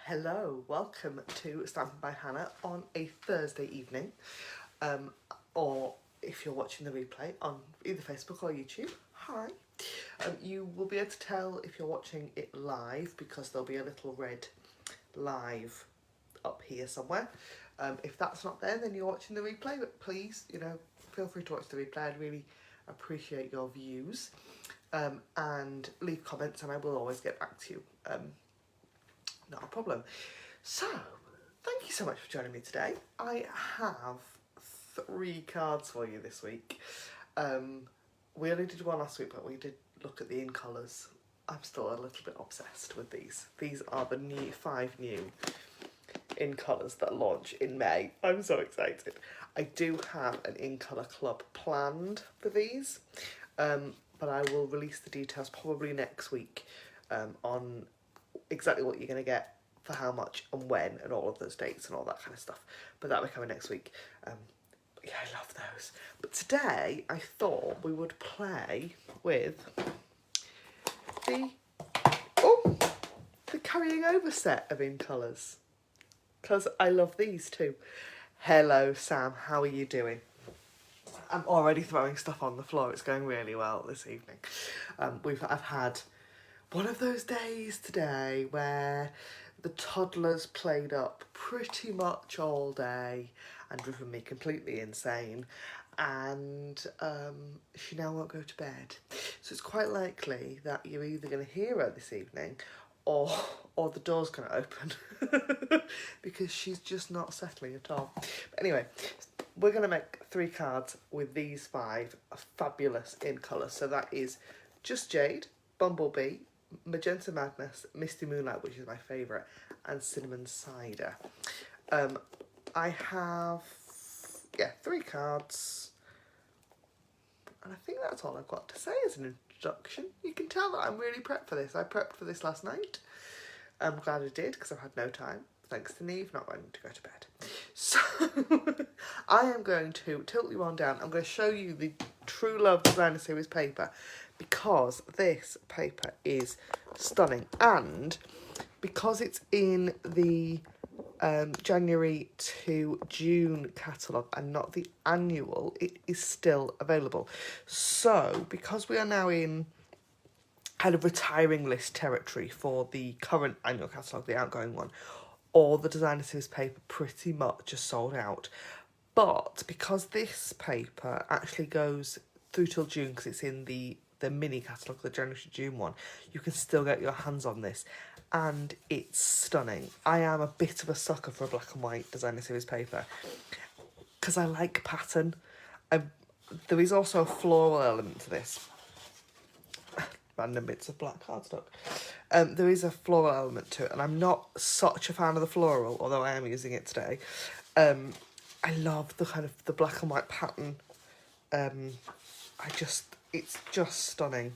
Hello, welcome to Stampin' by Hannah on a Thursday evening, or if you're watching the replay on either Facebook or YouTube, hi. You will be able to tell if you're watching it live because there'll be a little red live up here somewhere. If that's not there, then you're watching the replay, but please, feel free to watch the replay. I'd really appreciate your views, and leave comments and I will always get back to you. Not a problem. So, thank you so much for joining me today. I have 3 cards for you this week. We only did one last week, but we did look at the in colours. I'm still a little bit obsessed with these. These are the 5 new in colours that launch in May. I'm so excited. I do have an in colour club planned for these, but I will release the details probably next week on exactly what you're going to get for how much and when and all of those dates and all that kind of stuff. But that'll be coming next week. But yeah, I love those. But today I thought we would play with the carrying over set of in colours, because I love these too. Hello Sam, how are you doing? I'm already throwing stuff on the floor. It's going really well this evening. I've had one of those days today where the toddlers played up pretty much all day and driven me completely insane, and she now won't go to bed. So it's quite likely that you're either going to hear her this evening or the door's going to open because she's just not settling at all. But anyway, we're going to make 3 cards with these 5 fabulous in colours. So that is Just Jade, Bumblebee, Magenta Madness, Misty Moonlight, which is my favourite, and Cinnamon Cider. I have 3 cards, and I think that's all I've got to say as an introduction. You can tell that I'm really prepped for this. I prepped for this last night. I'm glad I did because I've had no time, thanks to Neve not wanting to go to bed. So I am going to tilt you on down. I'm going to show you the True Love Designer Series paper, because this paper is stunning, and because it's in the January to June catalogue and not the annual, it is still available. So because we are now in kind of retiring list territory for the current annual catalogue, the outgoing one, all the Designer Series paper pretty much just sold out. But because this paper actually goes through till June, because it's in the mini catalogue, the January to June one, you can still get your hands on this, and it's stunning. I am a bit of a sucker for a black and white Designer Series paper because I like pattern. There is also a floral element to this. Random bits of black cardstock. There is a floral element to it, and I'm not such a fan of the floral, although I am using it today. I love the kind of the black and white pattern. It's just stunning.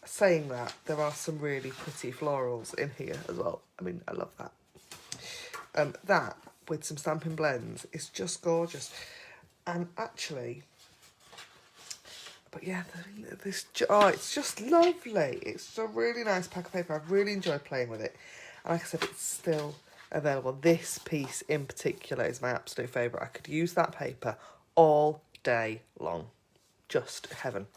Saying that, there are some really pretty florals in here as well. I mean, I love that. That, with some Stampin' Blends, is just gorgeous. And actually, but yeah, it's just lovely. It's a really nice pack of paper. I've really enjoyed playing with it. And like I said, it's still available. This piece in particular is my absolute favourite. I could use that paper all day long. Just heaven.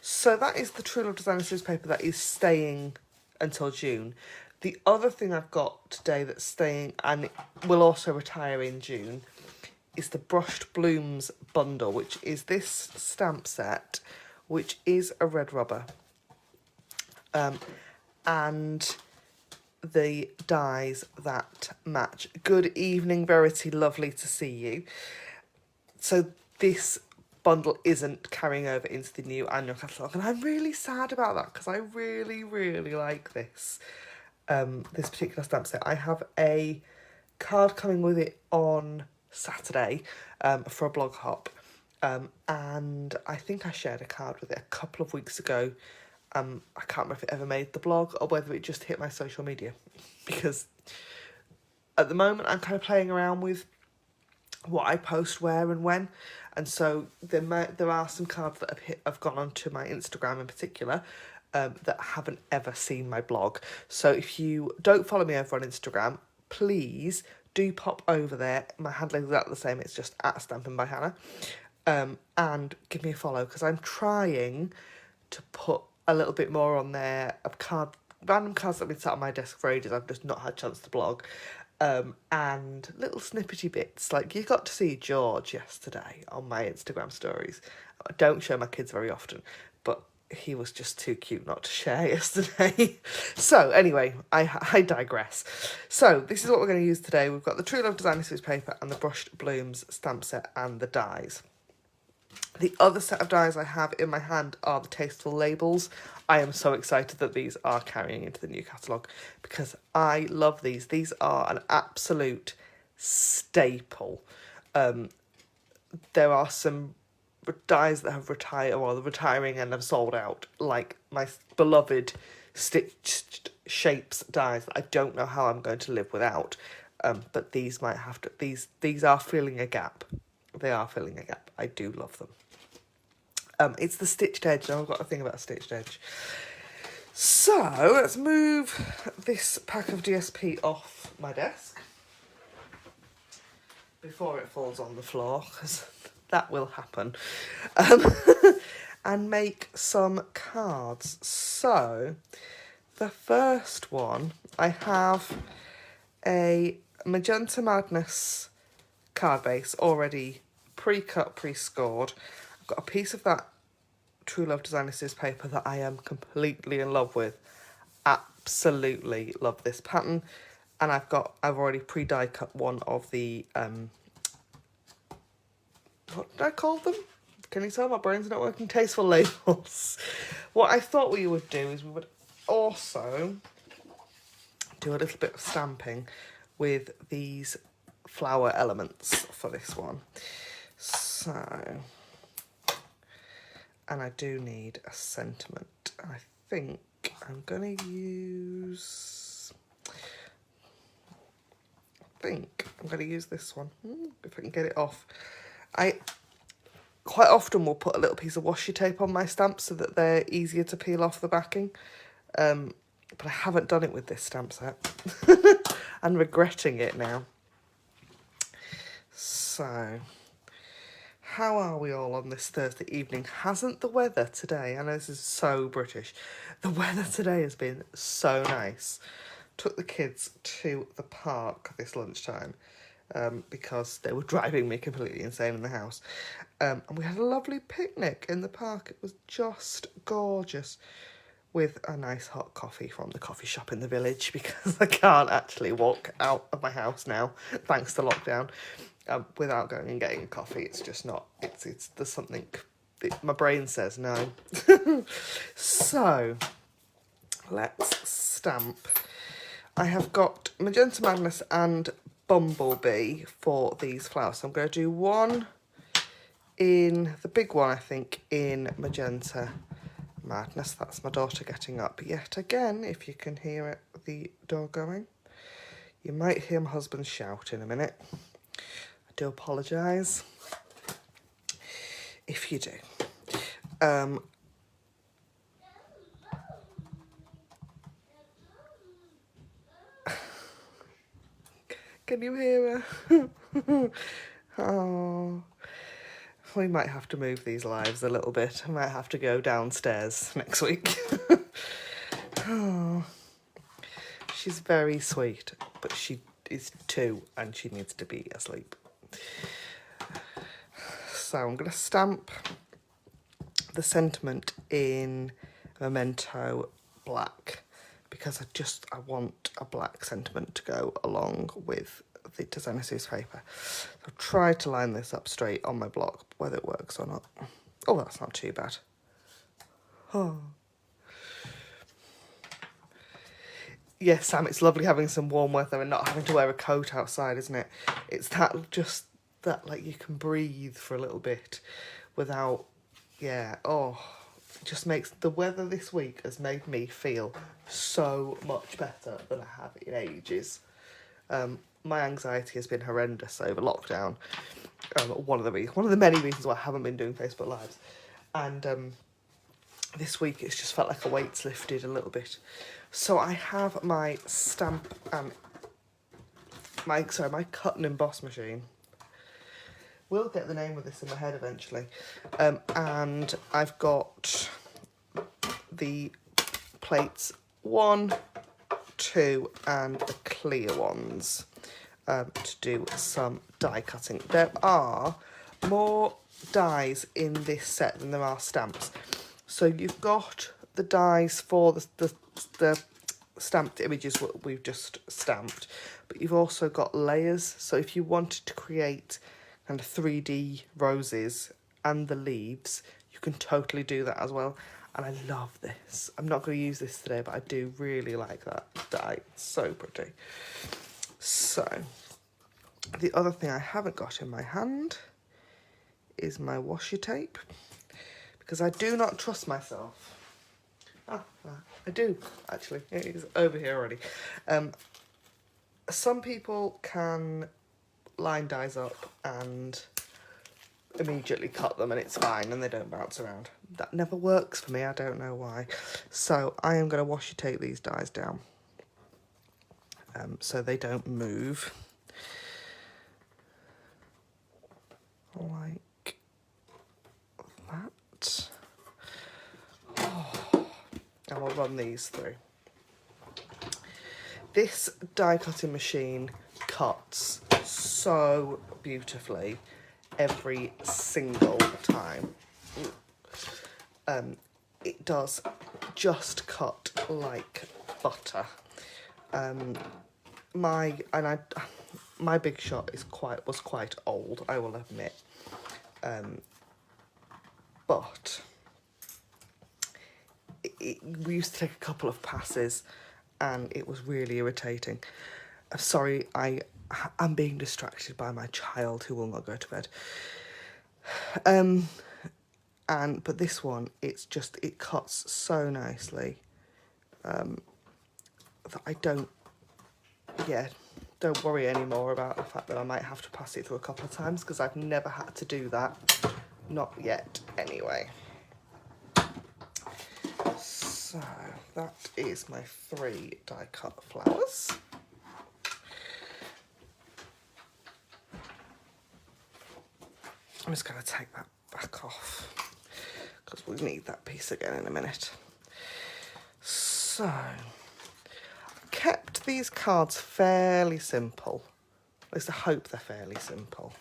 So that is the True Love Designer Series paper that is staying until June. The other thing I've got today that's staying and will also retire in June is the Brushed Blooms bundle, which is this stamp set, which is a red rubber, and the dies that match. Good evening, Verity, lovely to see you. So this bundle isn't carrying over into the new annual catalogue, and I'm really sad about that because I really, really like this this particular stamp set. I have a card coming with it on Saturday for a blog hop, and I think I shared a card with it a couple of weeks ago. I can't remember if it ever made the blog or whether it just hit my social media, because at the moment I'm kind of playing around with what I post where and when, and so there are some cards that have gone onto my Instagram in particular that haven't ever seen my blog. So if you don't follow me over on Instagram, please do pop over there. My handle is exactly the same. It's just at StampinByHannah. And give me a follow, because I'm trying to put a little bit more on there of random cards that have been sat on my desk for ages. I've just not had a chance to blog. And little snippety bits. Like, you got to see George yesterday on my Instagram stories. I don't show my kids very often, but he was just too cute not to share yesterday. So anyway, I digress. So this is what we're going to use today. We've got the True Love Designer Series paper and the Brushed Blooms stamp set and the dies. The other set of dies I have in my hand are the Tasteful labels. I am so excited that these are carrying into the new catalogue because I love these. These are an absolute staple. There are some dies that have retired, or the retiring and have sold out, like my beloved stitched shapes dies that I don't know how I'm going to live without. But these might have to. These are filling a gap. They are filling a gap. I do love them. It's the stitched edge. I've got a thing about a stitched edge. So let's move this pack of DSP off my desk before it falls on the floor, because that will happen. And make some cards. So the first one, I have a Magenta Madness card base already pre-cut, pre-scored. I've got a piece of that True Love Designer Series paper that I am completely in love with. Absolutely love this pattern. And I've already pre-die cut one of the, what did I call them? Can you tell my brain's not working? Tasteful labels. What I thought we would do is we would also do a little bit of stamping with these flower elements for this one. So, and I do need a sentiment. I think I'm going to use... this one, if I can get it off. I quite often will put a little piece of washi tape on my stamps so that they're easier to peel off the backing. But I haven't done it with this stamp set. I'm regretting it now. So, how are we all on this Thursday evening? Hasn't the weather today, I know this is so British, the weather today has been so nice. Took the kids to the park this lunchtime because they were driving me completely insane in the house. And we had a lovely picnic in the park. It was just gorgeous, with a nice hot coffee from the coffee shop in the village, because I can't actually walk out of my house now, thanks to lockdown, without going and getting a coffee. It's just not, there's something, my brain says no. So, let's stamp. I have got Magenta Madness and Bumblebee for these flowers. So I'm going to do one in, the big one I think, in Magenta Madness. That's my daughter getting up yet again, if you can hear it, the door going. You might hear my husband shout in a minute. I do apologise if you do. Can you hear her? Oh, we might have to move these lives a little bit. I might have to go downstairs next week. Oh, she's very sweet, but she is 2 and she needs to be asleep. So I'm going to stamp the sentiment in Memento Black, because I want a black sentiment to go along with the Designer Series paper. So I've tried to line this up straight on my block, whether it works or not. Oh, that's not too bad. Oh. Yes, Sam, it's lovely having some warm weather and not having to wear a coat outside, isn't it? It's that like you can breathe for a little bit without, yeah, oh. Just makes, the weather this week has made me feel so much better than I have in ages. My anxiety has been horrendous over lockdown. One of the many reasons why I haven't been doing Facebook Lives. And this week it's just felt like a weight's lifted a little bit. So I have my stamp and my cut and emboss machine. We'll get the name of this in my head eventually. And I've got the plates 1, 2 and the clear ones to do some die cutting. There are more dies in this set than there are stamps. So you've got the dies for the stamped images what we've just stamped, but you've also got layers. So if you wanted to create kind of 3D roses and the leaves, you can totally do that as well. And I love this. I'm not going to use this today, but I do really like that die. It's so pretty. So, the other thing I haven't got in my hand is my washi tape, because I do not trust myself. I do, actually. It is over here already. Some people can line dies up and immediately cut them and it's fine and they don't bounce around. That never works for me, I don't know why. So I am going to washi tape these dies down so they don't move. Like that. Oh. And we'll run these through. This die cutting machine cuts so beautifully every single time. It does just cut like butter. My Big Shot was quite old, I will admit, but we used to take a couple of passes and it was really irritating. Sorry, I'm being distracted by my child who will not go to bed. But this one, it cuts so nicely that I don't worry anymore about the fact that I might have to pass it through a couple of times, because I've never had to do that. Not yet, anyway. So that is my 3 die cut flowers. I'm just going to take that back off because we'll need that piece again in a minute. So, I kept these cards fairly simple. At least I hope they're fairly simple.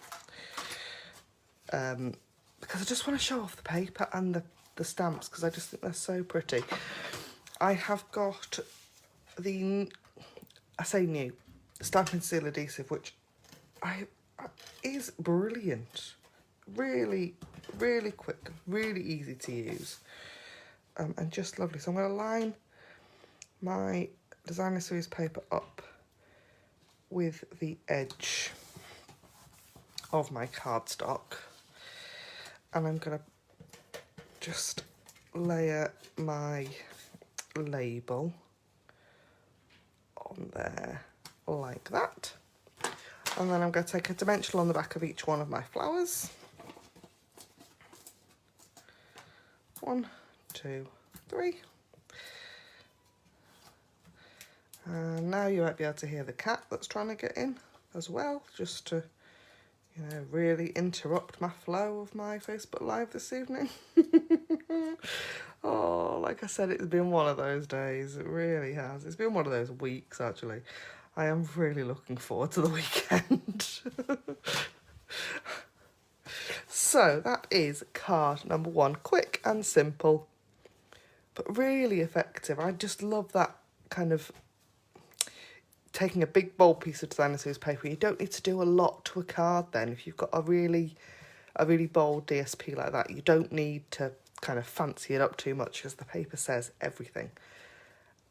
Because I just want to show off the paper and the stamps, because I just think they're so pretty. I have got the, I say new, Stampin' Seal adhesive, which is brilliant. Really, really quick, really easy to use, and just lovely. So I'm going to line my designer series paper up with the edge of my cardstock, and I'm going to just layer my label on there like that, and then I'm going to take a dimensional on the back of each one of my flowers. 1, 2, 3. And now you might be able to hear the cat that's trying to get in as well, just to, really interrupt my flow of my Facebook Live this evening. Oh, like I said, it's been one of those days. It really has. It's been one of those weeks, actually. I am really looking forward to the weekend. So that is card number 1. Quick and simple, but really effective. I just love that kind of taking a big bold piece of designer series paper. You don't need to do a lot to a card then. If you've got a really bold DSP like that, you don't need to kind of fancy it up too much, because the paper says everything.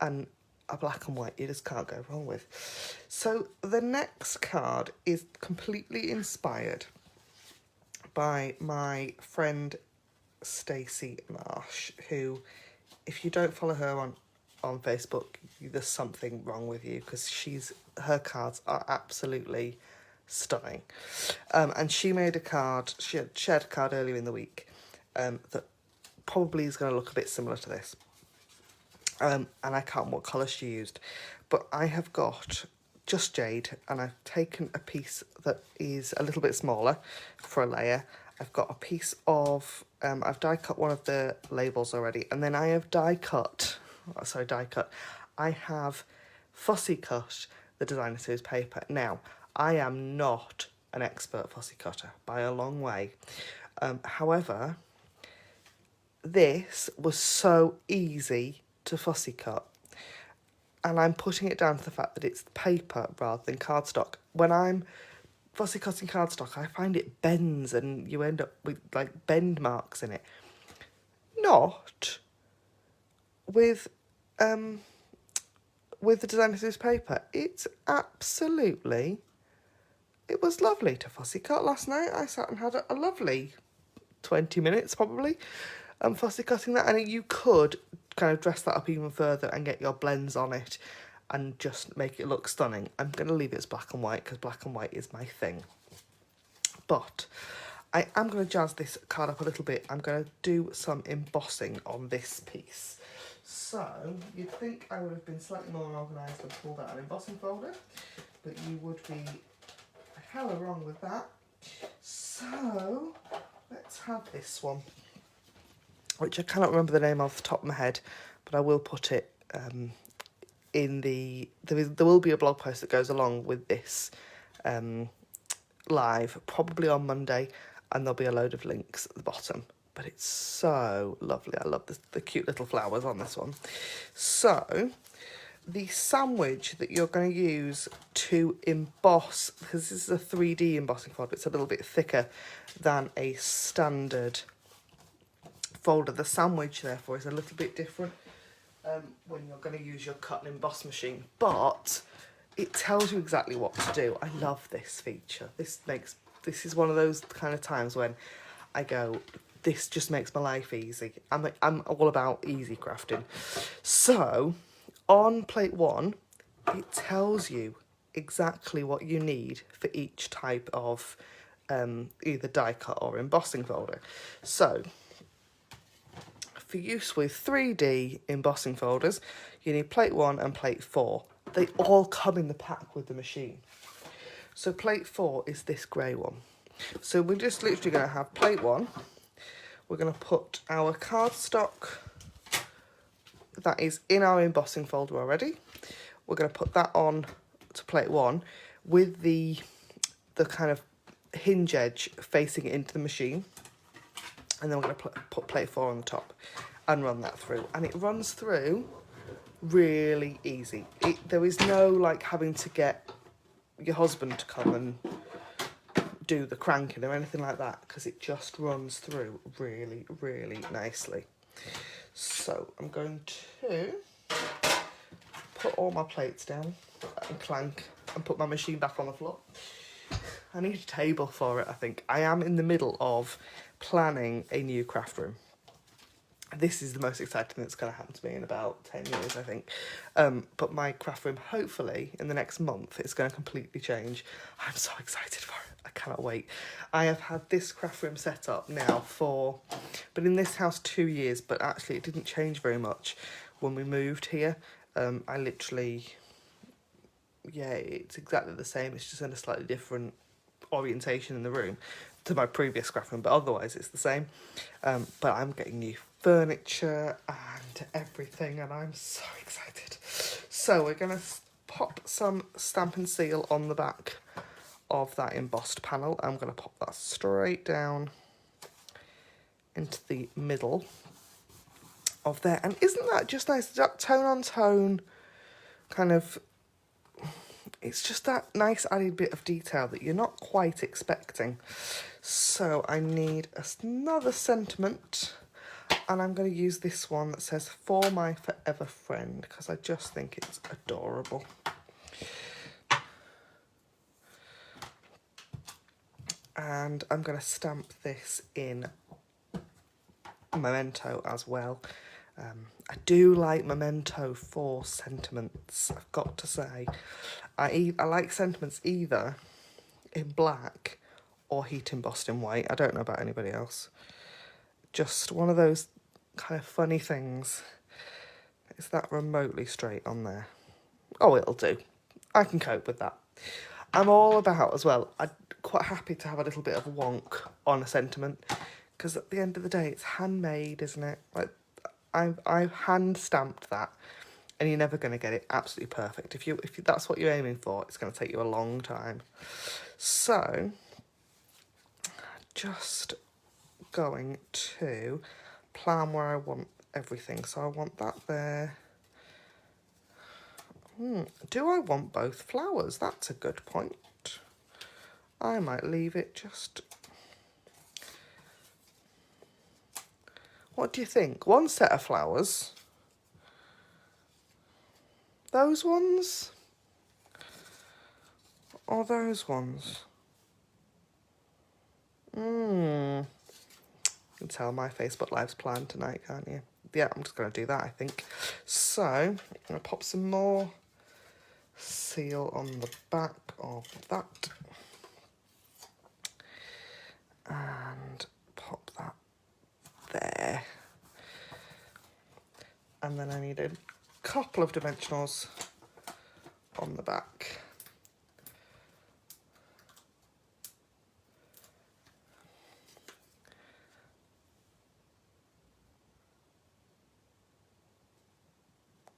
And a black and white you just can't go wrong with. So the next card is completely inspired by my friend Stacey Marsh, who, if you don't follow her on Facebook, there's something wrong with you, because her cards are absolutely stunning. And she made a card, she had shared a card earlier in the week that probably is going to look a bit similar to this. And I can't remember what colour she used, but I have got just jade, and I've taken a piece that is a little bit smaller for a layer. I've got a piece of, I've die cut one of the labels already, and then I have die cut, I have fussy cut the designer series paper. Now, I am not an expert fussy cutter by a long way. However, this was so easy to fussy cut, and I'm putting it down to the fact that it's paper rather than cardstock. When I'm fussy cutting cardstock, I find it bends and you end up with like bend marks in it. Not with the designer series paper. It's absolutely, it was lovely to fussy cut last night. I sat and had a lovely 20 minutes probably fussy cutting that, and you could kind of dress that up even further and get your blends on it and just make it look stunning. I'm going to leave it as black and white because black and white is my thing. But I am going to jazz this card up a little bit. I'm going to do some embossing on this piece. So you'd think I would have been slightly more organised and pulled out an embossing folder, but you would be hella wrong with that. So let's have this one, which I cannot remember the name off the top of my head, but I will put it in the... There will be a blog post that goes along with this live, probably on Monday, and there'll be a load of links at the bottom. But it's so lovely. I love the cute little flowers on this one. So the sandwich that you're going to use to emboss, because this is a 3D embossing folder, it's a little bit thicker than a standard folder. The sandwich, therefore, is a little bit different when you're going to use your cut and emboss machine, but it tells you exactly what to do. I love this feature. This is one of those kind of times when I go, this just makes my life easy. I'm all about easy crafting. So on plate 1, it tells you exactly what you need for each type of either die cut or embossing folder. So for use with 3D embossing folders, you need plate 1 and plate 4. They all come in the pack with the machine. So plate 4 is this grey one. So we're just literally going to have plate 1. We're going to put our cardstock that is in our embossing folder already. We're going to put that on to plate 1 with the kind of hinge edge facing into the machine. And then we're going to put plate 4 on the top and run that through. And it runs through really easy. There is no like having to get your husband to come and do the cranking or anything like that, because it just runs through really, really nicely. So I'm going to put all my plates down and clank and put my machine back on the floor. I need a table for it, I think. I am in the middle of planning a new craft room. This is the most exciting thing that's going to happen to me in about 10 years, I think. But my craft room, hopefully, in the next month, is going to completely change. I'm so excited for it. I cannot wait. I have had this craft room set up now been in this house 2 years, but actually it didn't change very much when we moved here. I literally, yeah, it's exactly the same. It's just in a slightly different orientation in the room to my previous craft room, but otherwise it's the same. But I'm getting new furniture and everything, and I'm so excited. So we're going to pop some Stampin' Seal on the back of that embossed panel. I'm going to pop that straight down into the middle of there. And isn't that just nice? That tone on tone kind of, it's just that nice added bit of detail that you're not quite expecting. So I need another sentiment, and I'm going to use this one that says, "For my forever friend," because I just think it's adorable. And I'm going to stamp this in Memento as well. I do like Memento for sentiments, I've got to say. I like sentiments either in black or heat embossed in white. I don't know about anybody else. Just one of those kind of funny things. Is that remotely straight on there? Oh, it'll do. I can cope with that. I'm all about, as well, I'm quite happy to have a little bit of a wonk on a sentiment, because at the end of the day, it's handmade, isn't it? Like, I've hand stamped that, and you're never going to get it absolutely perfect. If that's what you're aiming for, it's going to take you a long time. So, just going to plan where I want everything. So I want that there. Do I want both flowers? That's a good point. I might leave it just... What do you think? One set of flowers. Those ones? Or those ones? You can tell my Facebook Live's planned tonight, can't you? Yeah, I'm just going to do that, I think. So, I'm going to pop some more seal on the back of that. And pop that there. And then I need a couple of dimensionals on the back.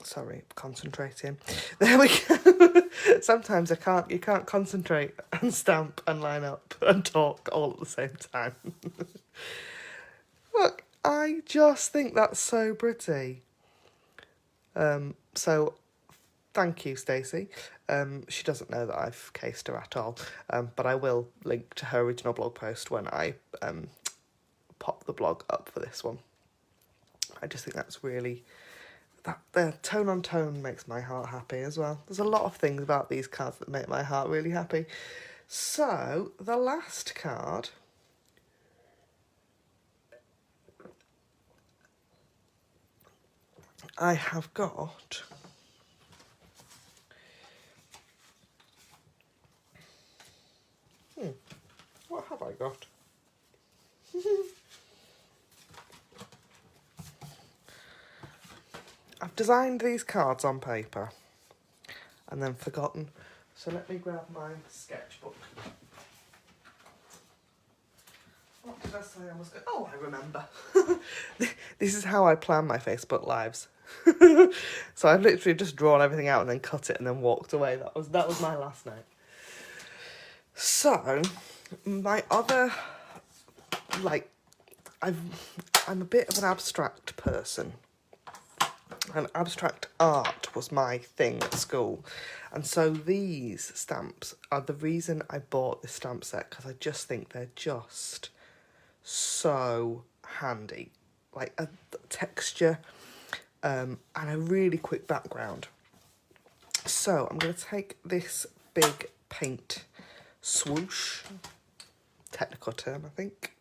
Sorry, concentrating. There we go. Sometimes you can't concentrate and stamp and line up and talk all at the same time. Look, I just think that's so pretty. So thank you, Stacey. She doesn't know that I've cased her at all, but I will link to her original blog post when I pop the blog up for this one. I just think that's really... The tone on tone makes my heart happy as well. There's a lot of things about these cards that make my heart really happy. So, the last card... I have got... What have I got? I've designed these cards on paper and then forgotten. So let me grab my sketchbook. What did I say I was going to... Oh, I remember. This is how I plan my Facebook Lives. So I've literally just drawn everything out and then cut it and then walked away. That was my last night. So, my other... I'm a bit of an abstract person. And abstract art was my thing at school. And so these stamps are the reason I bought this stamp set, because I just think they're just so handy. Like a texture and a really quick background. So I'm going to take this big paint swoosh, technical term I think,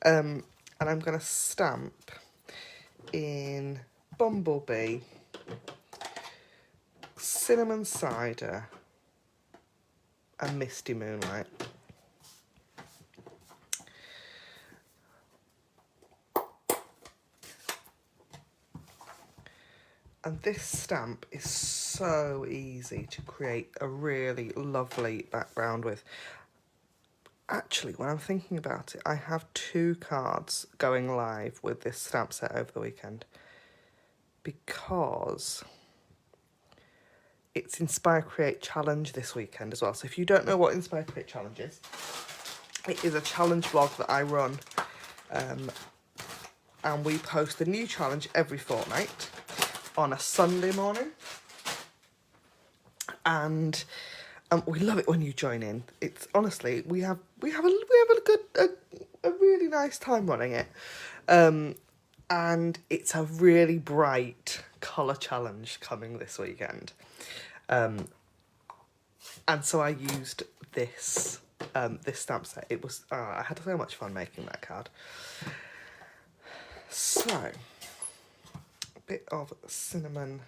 and I'm going to stamp in Bumblebee, Cinnamon Cider and Misty Moonlight. And this stamp is so easy to create a really lovely background with. Actually, when I'm thinking about it, I have 2 cards going live with this stamp set over the weekend because it's Inspire Create Challenge this weekend as well. So if you don't know what Inspire Create Challenge is, it is a challenge blog that I run, and we post a new challenge every fortnight on a Sunday morning, and we love it when you join in. It's honestly, we have a really nice time running it, and it's a really bright colour challenge coming this weekend, and so I used this this stamp set. It was I had so much fun making that card. So, a bit of cinnamon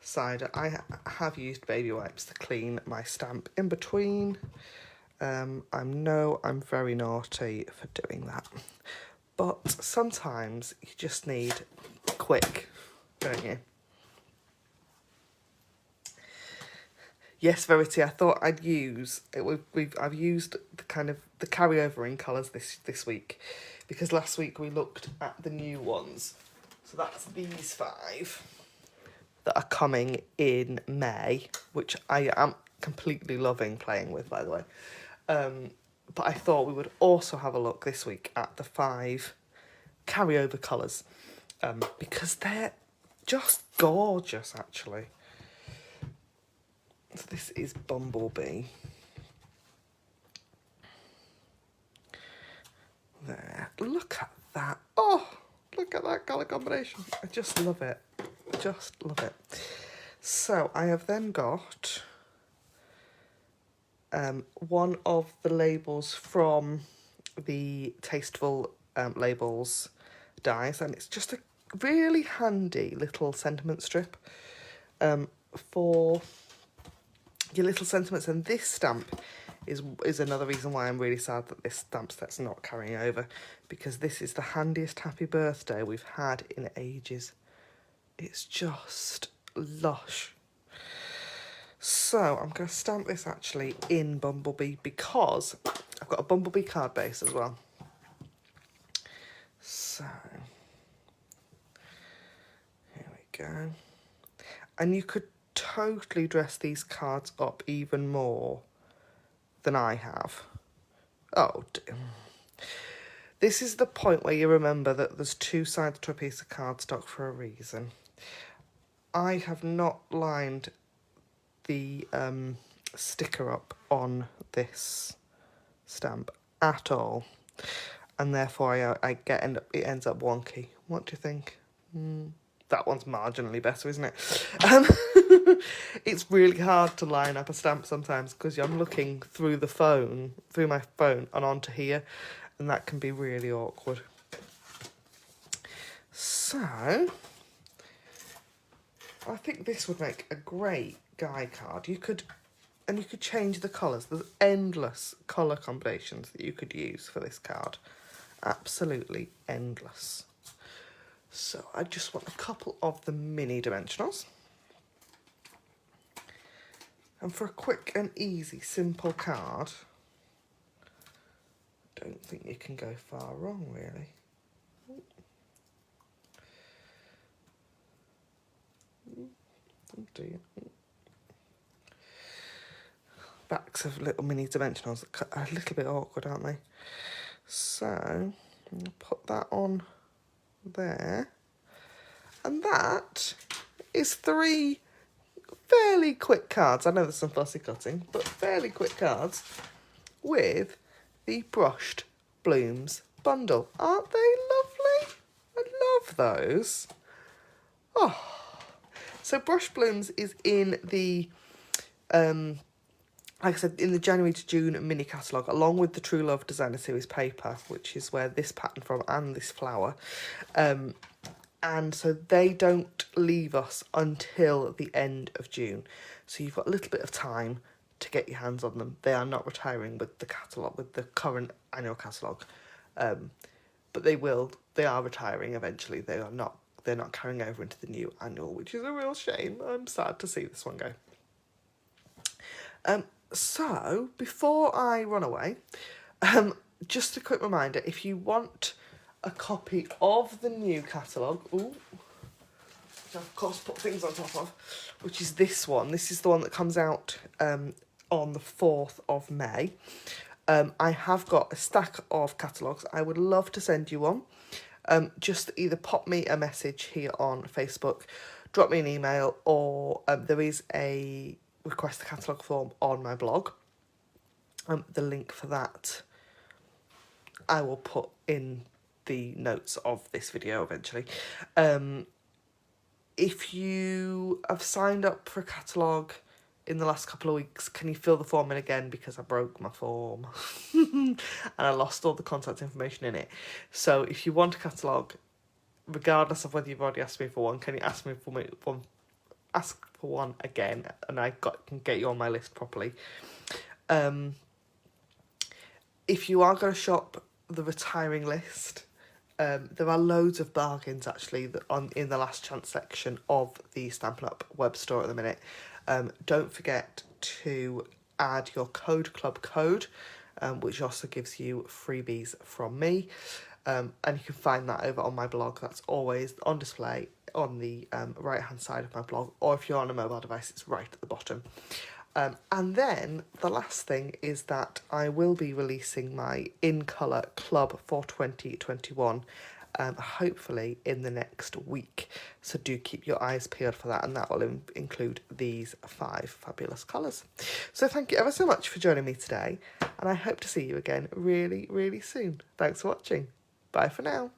cider. I have used baby wipes to clean my stamp in between. I know I'm very naughty for doing that, but sometimes you just need quick, don't you? Yes, Verity, I thought I'd use it. I've used the kind of the carryover in colours this week, because last week we looked at the new ones. So that's these 5 that are coming in May, which I am completely loving playing with, by the way. But I thought we would also have a look this week at the 5 carryover colours, because they're just gorgeous, actually. So this is Bumblebee. There. Look at that. Oh, look at that colour combination. I just love it. Just love it. So I have then got one of the labels from the Tasteful Labels dies, and it's just a really handy little sentiment strip for your little sentiments. And this stamp is another reason why I'm really sad that this stamp set's not carrying over, because this is the handiest happy birthday we've had in ages. It's just lush. So I'm going to stamp this actually in Bumblebee, because I've got a Bumblebee card base as well. So here we go. And you could totally dress these cards up even more than I have. Oh dear. This is the point where you remember that there's 2 sides to a piece of cardstock for a reason. I have not lined the sticker up on this stamp at all, and therefore it ends up wonky. What do you think? That one's marginally better, isn't it? It's really hard to line up a stamp sometimes, because I'm looking through my phone and onto here, and that can be really awkward. So I think this would make a great guy card. You could change the colours. There's endless colour combinations that you could use for this card. Absolutely endless. So I just want a couple of the mini dimensionals. And for a quick and easy, simple card, I don't think you can go far wrong, really. Oh dear. Backs of little mini dimensionals are a little bit awkward, aren't they? So I'm going to put that on there. And that is 3 fairly quick cards. I know there's some fussy cutting, but fairly quick cards with the Brushed Blooms bundle. Aren't they lovely? I love those. Oh. So Brush Blooms is in the, like I said, in the January to June mini catalogue, along with the True Love Designer Series paper, which is where this pattern from and this flower. And so they don't leave us until the end of June. So you've got a little bit of time to get your hands on them. They are not retiring with the catalogue, with the current annual catalogue. But they are retiring eventually. They're not carrying over into the new annual, which is a real shame. I'm sad to see this one go. So before I run away, just a quick reminder, if you want a copy of the new catalogue, which I of course put things on top of, which is this one. This is the one that comes out on the 4th of May. I have got a stack of catalogues. I would love to send you one. Just either pop me a message here on Facebook, drop me an email, or there is a request a catalogue form on my blog. The link for that I will put in the notes of this video eventually. If you have signed up for a catalogue in the last couple of weeks, can you fill the form in again, because I broke my form and I lost all the contact information in it. So if you want a catalogue, regardless of whether you've already asked me for one, can you ask me for one? Ask for one again, and can get you on my list properly. If you are going to shop the retiring list, there are loads of bargains actually in the last chance section of the Stampin' Up web store at the minute. Don't forget to add your club code, which also gives you freebies from me. And you can find that over on my blog. That's always on display on the right hand side of my blog, or if you're on a mobile device, it's right at the bottom. And then the last thing is that I will be releasing my In Colour Club for 2021, hopefully in the next week. So do keep your eyes peeled for that, and that will include these 5 fabulous colours. So thank you ever so much for joining me today, and I hope to see you again really, really soon. Thanks for watching. Bye for now.